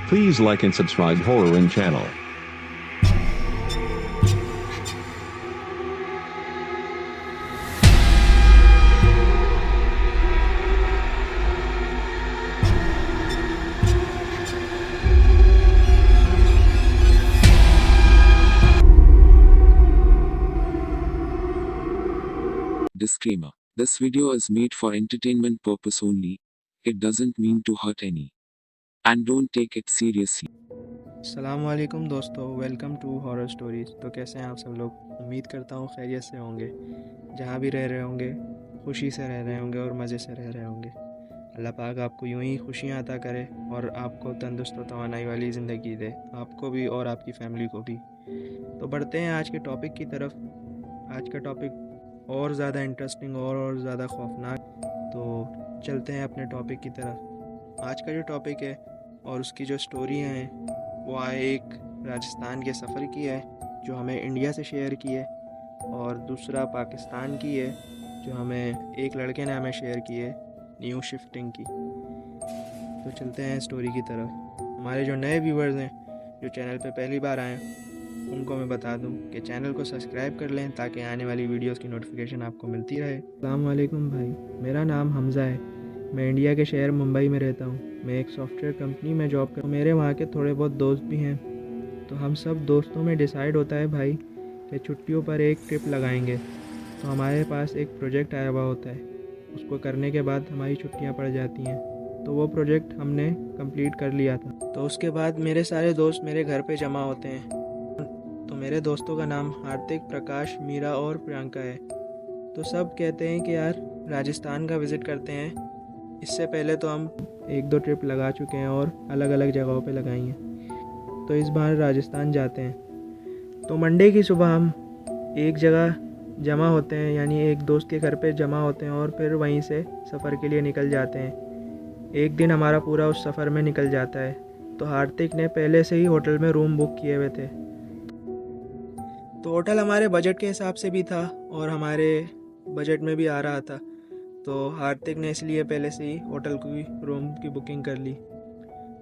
Please like and subscribe Horror In channel. Disclaimer. This video is made for entertainment purpose only. It doesn't mean to hurt any. And don't take it seriously. अस्सलामुअलैकुम दोस्तों, welcome to horror stories. तो कैसे हैं आप सब लोग? उम्मीद करता हूँ खैरियत से होंगे। जहाँ भी रह रहे होंगे खुशी से रह रहे होंगे और मज़े से रह रहे होंगे। अल्लाह पाक आपको यूं ही खुशियाँ अता करे और आपको तंदुरुस्त और तवानाई वाली ज़िंदगी दे, आपको भी और आपकी फ़ैमिली को भी। तो बढ़ते हैं आज के टॉपिक की तरफ। आज का टॉपिक और ज़्यादा इंटरेस्टिंग और ज़्यादा खौफनाक। तो चलते हैं अपने टॉपिक की तरफ। आज का जो टॉपिक है और उसकी जो स्टोरी हैं वो एक राजस्थान के सफ़र की है जो हमें इंडिया से शेयर की है, और दूसरा पाकिस्तान की है जो हमें एक लड़के ने हमें शेयर की है, न्यू शिफ्टिंग की। तो चलते हैं स्टोरी की तरफ। हमारे जो नए व्यूवर्स हैं जो चैनल पे पहली बार आए उनको मैं बता दूं कि चैनल को सब्सक्राइब कर लें ताकि आने वाली वीडियोस की नोटिफिकेशन आपको मिलती रहे। अस्सलाम वालेकुम भाई, मेरा नाम हमज़ा है। मैं इंडिया के शहर मुंबई में रहता हूँ। मैं एक सॉफ्टवेयर कंपनी में जॉब करता हूँ। मेरे वहाँ के थोड़े बहुत दोस्त भी हैं। तो हम सब दोस्तों में डिसाइड होता है भाई कि छुट्टियों पर एक ट्रिप लगाएंगे। तो हमारे पास एक प्रोजेक्ट आया हुआ होता है, उसको करने के बाद हमारी छुट्टियाँ पड़ जाती हैं। तो वो प्रोजेक्ट हमने कंप्लीट कर लिया था। तो उसके बाद मेरे सारे दोस्त मेरे घर पे जमा होते हैं। तो मेरे दोस्तों का नाम हार्दिक, प्रकाश, मीरा और प्रियंका है। तो सब कहते हैं कि यार राजस्थान का विज़िट करते हैं। इससे पहले तो हम एक दो ट्रिप लगा चुके हैं और अलग अलग जगहों पे लगाई हैं। तो इस बार राजस्थान जाते हैं। तो मंडे की सुबह हम एक जगह जमा होते हैं, यानी एक दोस्त के घर पे जमा होते हैं और फिर वहीं से सफ़र के लिए निकल जाते हैं। एक दिन हमारा पूरा उस सफ़र में निकल जाता है। तो हार्दिक ने पहले से ही होटल में रूम बुक किए हुए थे। तो होटल हमारे बजट के हिसाब से भी था और हमारे बजट में भी आ रहा था। तो हार्दिक ने इसलिए पहले से ही होटल की रूम की बुकिंग कर ली।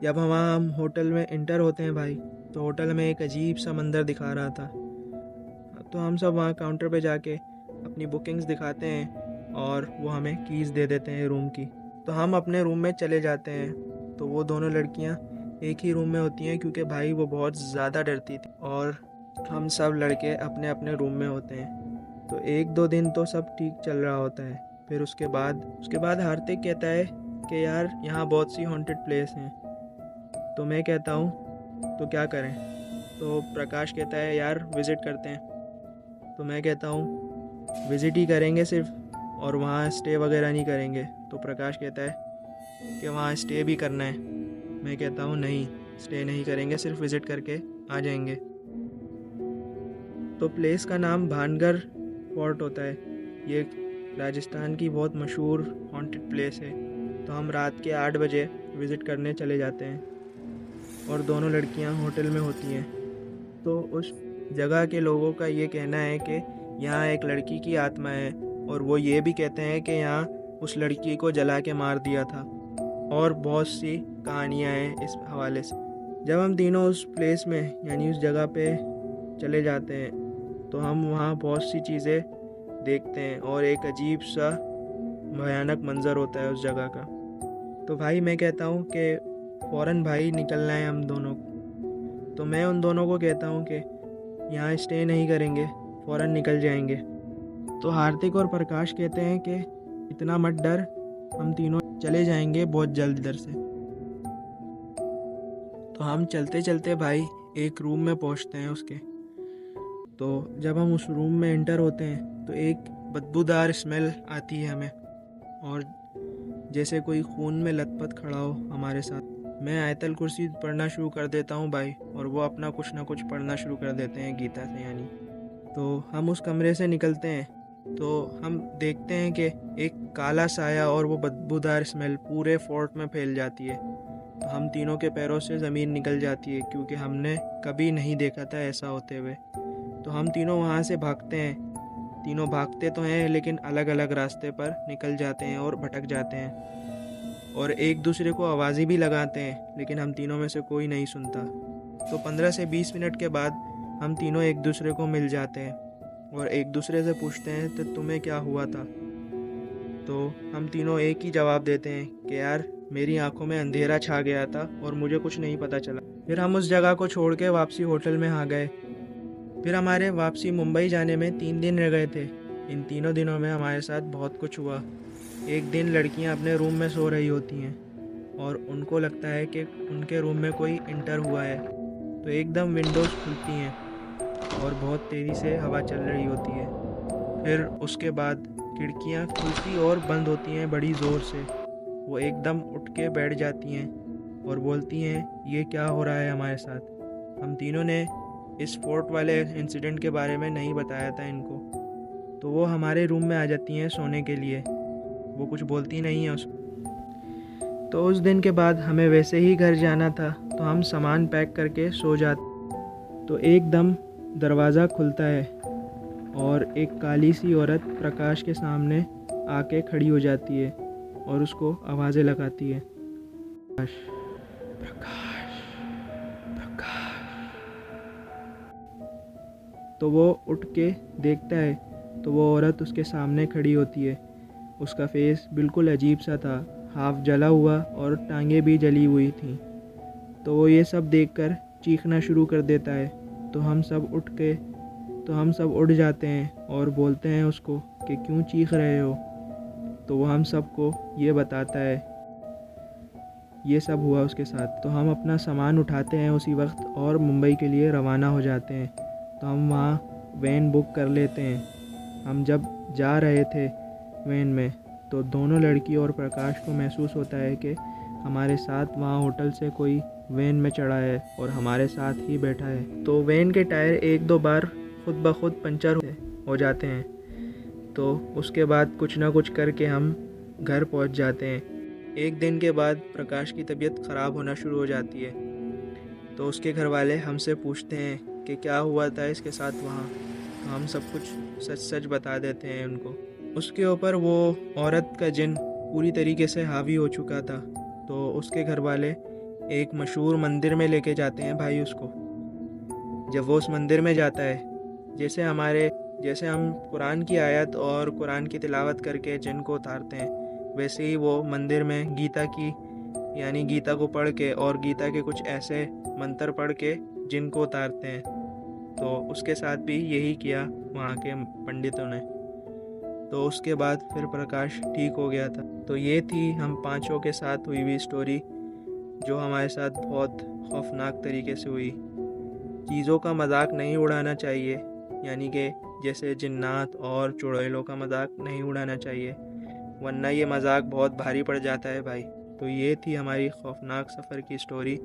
जब हम होटल में इंटर होते हैं भाई, तो होटल में एक अजीब सा मंदिर दिखा रहा था। तो हम सब वहाँ काउंटर पे जाके अपनी बुकिंग्स दिखाते हैं और वो हमें कीज़ दे देते हैं रूम की। तो हम अपने रूम में चले जाते हैं। तो वो दोनों लड़कियाँ एक ही रूम में होती हैं क्योंकि भाई वो बहुत ज़्यादा डरती थी, और हम सब लड़के अपने अपने रूम में होते हैं। तो एक दो दिन तो सब ठीक चल रहा होता है। फिर उसके बाद हार्दिक कहता है कि यार यहाँ बहुत सी हॉन्टेड प्लेस हैं। तो मैं कहता हूँ तो क्या करें? तो प्रकाश कहता है यार विज़िट करते हैं। तो मैं कहता हूँ विज़िट ही करेंगे सिर्फ, और वहाँ स्टे वगैरह नहीं करेंगे। तो प्रकाश कहता है कि वहाँ स्टे भी करना है। मैं कहता हूँ नहीं, स्टे नहीं करेंगे, सिर्फ विज़िट करके आ जाएंगे। तो प्लेस का नाम भानगढ़ फोर्ट होता है। ये राजस्थान की बहुत मशहूर हॉन्टेड प्लेस है। तो हम रात के 8 बजे विज़िट करने चले जाते हैं और दोनों लड़कियां होटल में होती हैं। तो उस जगह के लोगों का ये कहना है कि यहाँ एक लड़की की आत्मा है, और वो ये भी कहते हैं कि यहाँ उस लड़की को जला के मार दिया था, और बहुत सी कहानियाँ हैं इस हवाले से। जब हम तीनों उस प्लेस में यानी उस जगह पे चले जाते हैं तो हम वहाँ बहुत सी चीज़ें देखते हैं और एक अजीब सा भयानक मंज़र होता है उस जगह का। तो भाई मैं कहता हूँ कि फ़ौरन भाई निकलना है हम दोनों को। तो मैं उन दोनों को कहता हूँ कि यहाँ स्टे नहीं करेंगे, फ़ौरन निकल जाएंगे। तो हार्दिक और प्रकाश कहते हैं कि इतना मत डर, हम तीनों चले जाएंगे बहुत जल्द इधर से। तो हम चलते चलते भाई एक रूम में पहुँचते हैं उसके। तो जब हम उस रूम में एंटर होते हैं तो एक बदबूदार स्मेल आती है हमें, और जैसे कोई खून में लथपथ खड़ा हो हमारे साथ। मैं आयतल कुर्सी पढ़ना शुरू कर देता हूँ भाई, और वो अपना कुछ ना कुछ पढ़ना शुरू कर देते हैं गीता से यानी। तो हम उस कमरे से निकलते हैं तो हम देखते हैं कि एक काला साया और वो बदबूदार स्मेल पूरे फोर्ट में फैल जाती है। तो हम तीनों के पैरों से ज़मीन निकल जाती है क्योंकि हमने कभी नहीं देखा था ऐसा होते हुए। तो हम तीनों वहाँ से भागते हैं। तीनों भागते तो हैं लेकिन अलग अलग रास्ते पर निकल जाते हैं और भटक जाते हैं। और एक दूसरे को आवाज़ें भी लगाते हैं, लेकिन हम तीनों में से कोई नहीं सुनता। तो 15 से 20 मिनट के बाद हम तीनों एक दूसरे को मिल जाते हैं और एक दूसरे से पूछते हैं तो तुम्हें क्या हुआ था। तो हम तीनों एक ही जवाब देते हैं कि यार मेरी आंखों में अंधेरा छा गया था और मुझे कुछ नहीं पता चला। फिर हम उस जगह को छोड़ के वापसी होटल में आ गए। फिर हमारे वापसी मुंबई जाने में 3 दिन रह गए थे। इन तीनों दिनों में हमारे साथ बहुत कुछ हुआ। एक दिन लड़कियां अपने रूम में सो रही होती हैं और उनको लगता है कि उनके रूम में कोई इंटर हुआ है, तो एकदम विंडोज़ खुलती हैं और बहुत तेज़ी से हवा चल रही होती है। फिर उसके बाद खिड़कियां खुलती और बंद होती हैं बड़ी ज़ोर से। वो एकदम उठ के बैठ जाती हैं और बोलती हैं ये क्या हो रहा है हमारे साथ। हम तीनों ने इस फोर्ट वाले इंसिडेंट के बारे में नहीं बताया था इनको, तो वो हमारे रूम में आ जाती हैं सोने के लिए। वो कुछ बोलती नहीं है उसको। तो उस दिन के बाद हमें वैसे ही घर जाना था, तो हम सामान पैक करके सो जाते। तो एकदम दरवाज़ा खुलता है और एक काली सी औरत प्रकाश के सामने आके खड़ी हो जाती है और उसको आवाज़ें लगाती है, प्रकाश, प्रकाश, प्रकाश। तो वो उठ के देखता है तो वो औरत उसके सामने खड़ी होती है। उसका फेस बिल्कुल अजीब सा था, हाफ जला हुआ और टांगें भी जली हुई थीं। तो वो ये सब देखकर चीखना शुरू कर देता है। तो हम सब उठ जाते हैं और बोलते हैं उसको कि क्यों चीख रहे हो। तो वो हम सबको ये बताता है ये सब हुआ उसके साथ। तो हम अपना सामान उठाते हैं उसी वक्त और मुंबई के लिए रवाना हो जाते हैं। तो हम वहाँ वैन बुक कर लेते हैं। हम जब जा रहे थे वैन में, तो दोनों लड़की और प्रकाश को महसूस होता है कि हमारे साथ वहाँ होटल से कोई वैन में चढ़ा है और हमारे साथ ही बैठा है। तो वैन के टायर 1-2 बार खुद ब खुद पंचर हो जाते हैं। तो उसके बाद कुछ ना कुछ करके हम घर पहुँच जाते हैं। एक दिन के बाद प्रकाश की तबीयत ख़राब होना शुरू हो जाती है। तो उसके घर वाले हमसे पूछते हैं कि क्या हुआ था इसके साथ वहाँ। तो हम सब कुछ सच सच बता देते हैं उनको। उसके ऊपर वो औरत का जिन पूरी तरीके से हावी हो चुका था। तो उसके घर वाले एक मशहूर मंदिर में लेके जाते हैं भाई उसको। जब वो उस मंदिर में जाता है, जैसे हम कुरान की आयत और कुरान की तिलावत करके जिन को उतारते हैं, वैसे ही वो मंदिर में गीता को पढ़ के और गीता के कुछ ऐसे मंत्र पढ़ के जिन को उतारते हैं। तो उसके साथ भी यही किया वहाँ के पंडितों ने। तो उसके बाद फिर प्रकाश ठीक हो गया था। तो ये थी हम पांचों के साथ हुई हुई स्टोरी, जो हमारे साथ बहुत खौफनाक तरीके से हुई। चीज़ों का मजाक नहीं उड़ाना चाहिए, यानी कि जैसे जिन्नात और चुड़ैलों का मजाक नहीं उड़ाना चाहिए, वरना ये मजाक बहुत भारी पड़ जाता है भाई। तो ये थी हमारी खौफनाक सफ़र की स्टोरी,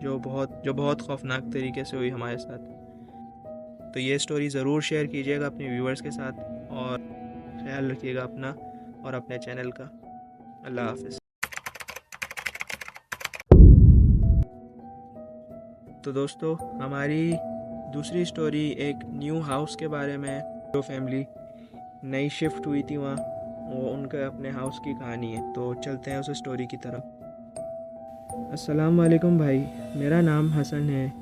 जो बहुत खौफनाक तरीके से हुई हमारे साथ। तो ये स्टोरी ज़रूर शेयर कीजिएगा अपने व्यूवर्स के साथ और ख्याल रखिएगा अपना और अपने चैनल का। अल्लाह हाफ़िज़। तो दोस्तों, हमारी दूसरी स्टोरी एक न्यू हाउस के बारे में है। जो फैमिली नई शिफ्ट हुई थी वहाँ, वो उनका अपने हाउस की कहानी है। तो चलते हैं उस स्टोरी की तरफ। अस्सलाम वालेकुम भाई, मेरा नाम हसन है।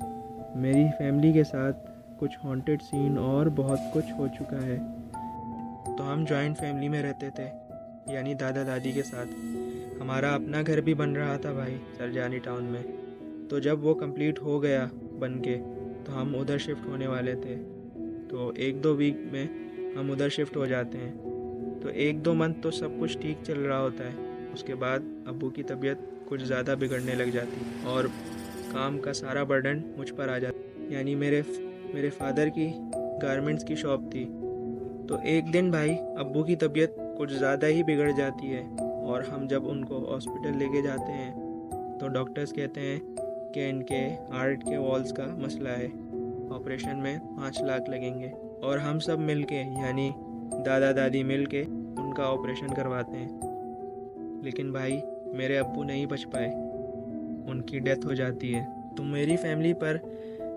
मेरी फैमिली के साथ कुछ हॉन्टेड सीन और बहुत कुछ हो चुका है। तो हम जॉइंट फैमिली में रहते थे, यानी दादा दादी के साथ। हमारा अपना घर भी बन रहा था भाई सरजानी टाउन में। तो जब वो कंप्लीट हो गया बन के, तो हम उधर शिफ्ट होने वाले थे। तो 1-2 वीक में हम उधर शिफ्ट हो जाते हैं। तो 1-2 मंथ तो सब कुछ ठीक चल रहा होता है। उसके बाद अब्बू की तबीयत कुछ ज़्यादा बिगड़ने लग जाती और काम का सारा बर्डन मुझ पर आ जाता। यानी मेरे फादर की गारमेंट्स की शॉप थी। तो एक दिन भाई अब्बू की तबीयत कुछ ज़्यादा ही बिगड़ जाती है और हम जब उनको हॉस्पिटल लेके जाते हैं, तो डॉक्टर्स कहते हैं कि इनके हार्ट के वॉल्स का मसला है, ऑपरेशन में 5 लाख लगेंगे। और हम सब मिलके, यानी दादा दादी मिलके उनका ऑपरेशन करवाते हैं। लेकिन भाई मेरे अब्बू नहीं बच पाए, उनकी डेथ हो जाती है। तो मेरी फैमिली पर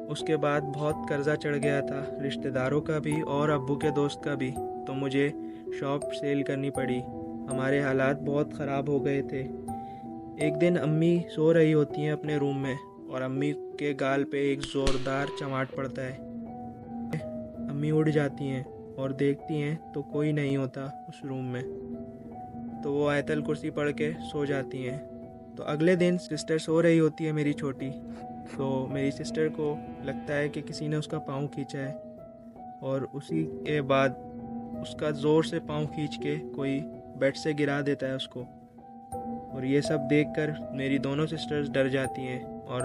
उसके बाद बहुत कर्जा चढ़ गया था, रिश्तेदारों का भी और अब्बू के दोस्त का भी। तो मुझे शॉप सेल करनी पड़ी। हमारे हालात बहुत ख़राब हो गए थे। एक दिन अम्मी सो रही होती हैं अपने रूम में और अम्मी के गाल पे एक ज़ोरदार चमाट पड़ता है। अम्मी उठ जाती हैं और देखती हैं तो कोई नहीं होता उस रूम में। तो वो आयतल कुर्सी पढ़ के सो जाती हैं। तो अगले दिन सिस्टर सो रही होती है मेरी छोटी। तो मेरी सिस्टर को लगता है कि किसी ने उसका पाँव खींचा है और उसी के बाद उसका ज़ोर से पाँव खींच के कोई बेड से गिरा देता है उसको। और ये सब देखकर मेरी दोनों सिस्टर्स डर जाती हैं और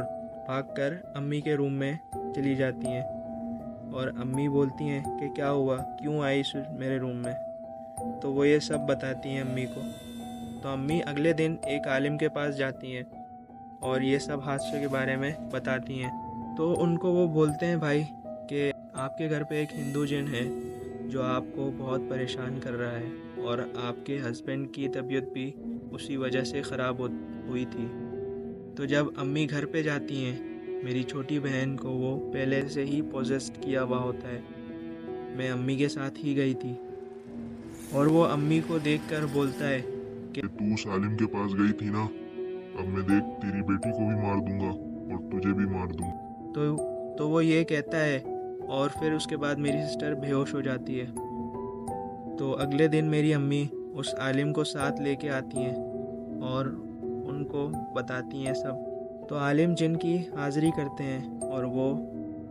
भागकर अम्मी के रूम में चली जाती हैं और अम्मी बोलती हैं कि क्या हुआ, क्यों आई मेरे रूम में। तो वो ये सब बताती हैं अम्मी को। तो अम्मी अगले दिन एक आलिम के पास जाती हैं और ये सब हादसों के बारे में बताती हैं। तो उनको वो बोलते हैं भाई कि आपके घर पे एक हिंदू जिन है जो आपको बहुत परेशान कर रहा है और आपके हस्बैंड की तबीयत भी उसी वजह से ख़राब हुई थी। तो जब अम्मी घर पे जाती हैं मेरी छोटी बहन को वो पहले से ही पोजेस्ड किया हुआ होता है। मैं अम्मी के साथ ही गई थी और वो अम्मी को देखकर बोलता है कि तू सालिम के पास गई थी ना, अब मैं देख तेरी बेटी को भी मार दूंगा और तुझे भी मार दूंगा। तो वो ये कहता है और फिर उसके बाद मेरी सिस्टर बेहोश हो जाती है। तो अगले दिन मेरी अम्मी उस आलिम को साथ लेके आती हैं और उनको बताती हैं सब। तो आलिम जिन की हाज़िरी करते हैं और वो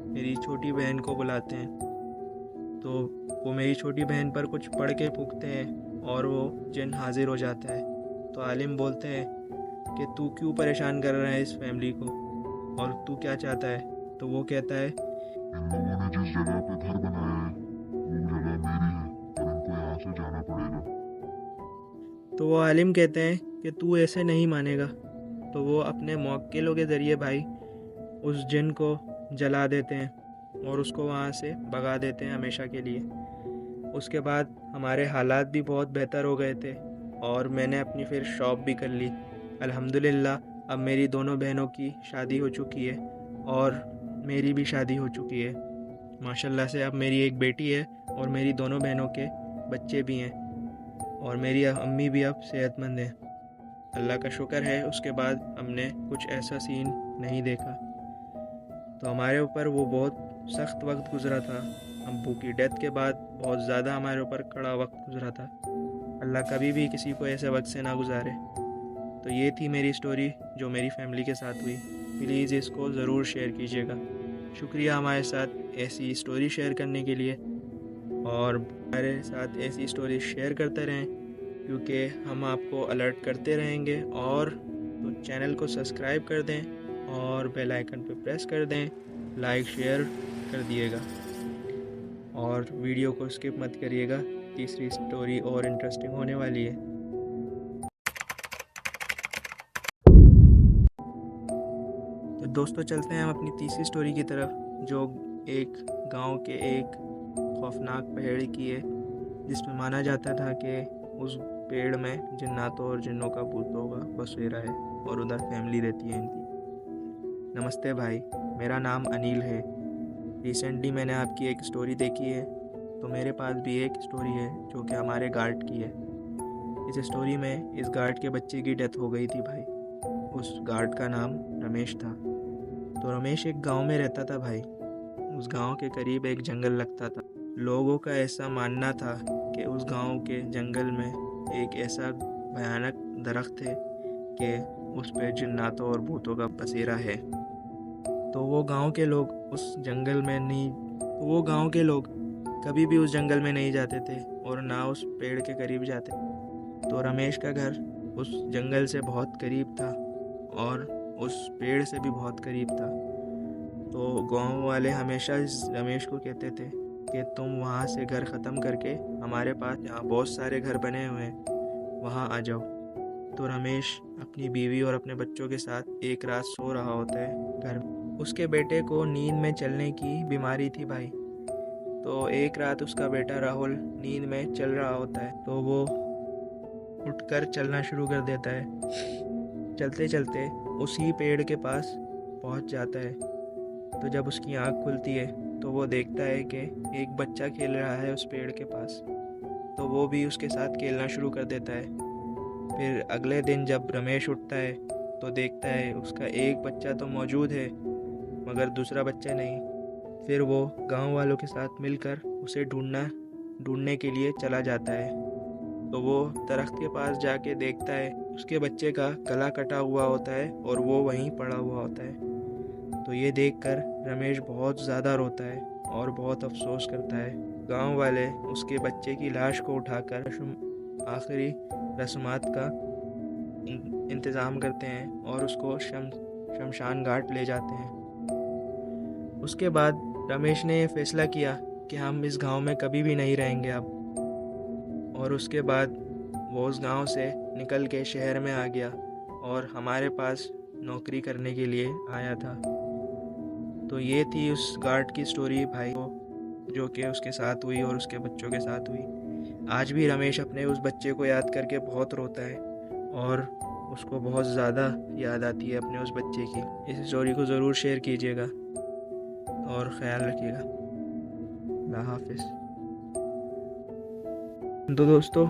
मेरी छोटी बहन को बुलाते हैं। तो वो मेरी छोटी बहन पर कुछ पढ़ के फूंकते हैं और वो जिन हाजिर हो जाता है। तो आलिम बोलते हैं कि तू क्यों परेशान कर रहा है इस फैमिली को और तू क्या चाहता है। तो वो कहता है इन लोगों ने जिस जगह पे घर बनाया है वो जगह मेरी है और इनको यहाँ से जाना पड़ेगा। तो वो आलिम कहते हैं कि तू ऐसे नहीं मानेगा। तो वो अपने मौक्किलों के ज़रिए भाई उस जिन को जला देते हैं और उसको वहाँ से भगा देते हैं हमेशा के लिए। उसके बाद हमारे हालात भी बहुत बेहतर हो गए थे और मैंने अपनी फिर शॉप भी कर ली। अल्हम्दुलिल्लाह अब मेरी दोनों बहनों की शादी हो चुकी है और मेरी भी शादी हो चुकी है। माशाल्लाह से अब मेरी एक बेटी है और मेरी दोनों बहनों के बच्चे भी हैं और मेरी अम्मी भी अब सेहतमंद है। अल्लाह का शुक्र है उसके बाद हमने कुछ ऐसा सीन नहीं देखा। तो हमारे ऊपर वो बहुत सख्त वक्त गुज़रा था। अब्बू की डेथ के बाद बहुत ज़्यादा हमारे ऊपर कड़ा वक्त गुज़रा था। अल्लाह कभी भी किसी को ऐसे वक्त से ना गुजारे। तो ये थी मेरी स्टोरी जो मेरी फैमिली के साथ हुई। प्लीज़ इसको ज़रूर शेयर कीजिएगा। शुक्रिया हमारे साथ ऐसी स्टोरी शेयर करने के लिए और हमारे साथ ऐसी स्टोरी शेयर करते रहें क्योंकि हम आपको अलर्ट करते रहेंगे। और तो चैनल को सब्सक्राइब कर दें और बेल आइकन पे प्रेस कर दें, लाइक शेयर कर दिएगा और वीडियो को स्किप मत करिएगा। तीसरी स्टोरी और इंटरेस्टिंग होने वाली है। तो दोस्तों चलते हैं हम अपनी तीसरी स्टोरी की तरफ जो एक गांव के एक खौफनाक पेड़ की है जिसमें माना जाता था कि उस पेड़ में जिन्नातों और जिन्नों का भूतों का बसेरा है और उधर फैमिली रहती है इनकी। नमस्ते भाई, मेरा नाम अनिल है। रिसेंटली मैंने आपकी एक स्टोरी देखी है तो मेरे पास भी एक स्टोरी है जो कि हमारे गार्ड की है। इस स्टोरी में इस गार्ड के बच्चे की डेथ हो गई थी भाई। उस गार्ड का नाम रमेश था। तो रमेश एक गांव में रहता था भाई। उस गांव के करीब एक जंगल लगता था। लोगों का ऐसा मानना था कि उस गांव के जंगल में एक ऐसा भयानक दरख्त है कि उस पे जिन्नातों और भूतों का बसेरा है। तो वो गांव के लोग कभी भी उस जंगल में नहीं जाते थे और ना उस पेड़ के करीब जाते। तो रमेश का घर उस जंगल से बहुत करीब था और उस पेड़ से भी बहुत करीब था। तो गांव वाले हमेशा इस रमेश को कहते थे कि तुम वहाँ से घर ख़त्म करके हमारे पास जहाँ बहुत सारे घर बने हुए हैं वहाँ आ जाओ। तो रमेश अपनी बीवी और अपने बच्चों के साथ एक रात सो रहा होता है घर में। उसके बेटे को नींद में चलने की बीमारी थी भाई। तो एक रात उसका बेटा राहुल नींद में चल रहा होता है तो वो उठकर चलना शुरू कर देता है। चलते चलते उसी पेड़ के पास पहुंच जाता है। तो जब उसकी आँख खुलती है तो वो देखता है कि एक बच्चा खेल रहा है उस पेड़ के पास। तो वो भी उसके साथ खेलना शुरू कर देता है। फिर अगले दिन जब रमेश उठता है तो देखता है उसका एक बच्चा तो मौजूद है मगर दूसरा बच्चा नहीं। फिर वो गांव वालों के साथ मिलकर उसे ढूंढने के लिए चला जाता है। तो वो दरख्त के पास जाके देखता है उसके बच्चे का गला कटा हुआ होता है और वो वहीं पड़ा हुआ होता है। तो ये देखकर रमेश बहुत ज़्यादा रोता है और बहुत अफसोस करता है। गांव वाले उसके बच्चे की लाश को उठाकर आखिरी रस्मात का इंतज़ाम करते हैं और उसको शमशान घाट ले जाते हैं। उसके बाद रमेश ने ये फैसला किया कि हम इस गांव में कभी भी नहीं रहेंगे अब। और उसके बाद वो उस गांव से निकल के शहर में आ गया और हमारे पास नौकरी करने के लिए आया था। तो ये थी उस गार्ड की स्टोरी भाई को, जो कि उसके साथ हुई और उसके बच्चों के साथ हुई। आज भी रमेश अपने उस बच्चे को याद करके बहुत रोता है और उसको बहुत ज़्यादा याद आती है अपने उस बच्चे की। इस स्टोरी को ज़रूर शेयर कीजिएगा और ख़याल रखिएगा। अल्लाह हाफिज़। तो दोस्तों,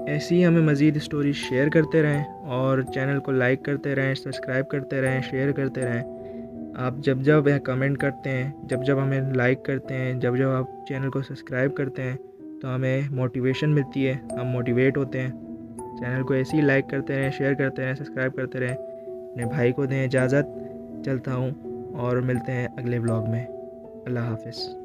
ऐसी ही हमें मज़ीद स्टोरी शेयर करते रहें और चैनल को लाइक करते रहें, सब्सक्राइब करते रहें, शेयर करते रहें। आप जब जब कमेंट करते हैं, जब जब हमें लाइक करते हैं, जब जब आप चैनल को सब्सक्राइब करते हैं तो हमें मोटिवेशन मिलती है, हम मोटिवेट होते हैं। चैनल को ऐसे ही लाइक करते रहें, शेयर करते रहें, सब्सक्राइब करते रहें। अपने भाई को दें इजाज़त, चलता हूँ और मिलते हैं अगले ब्लॉग में। अल्लाह हाफिज़।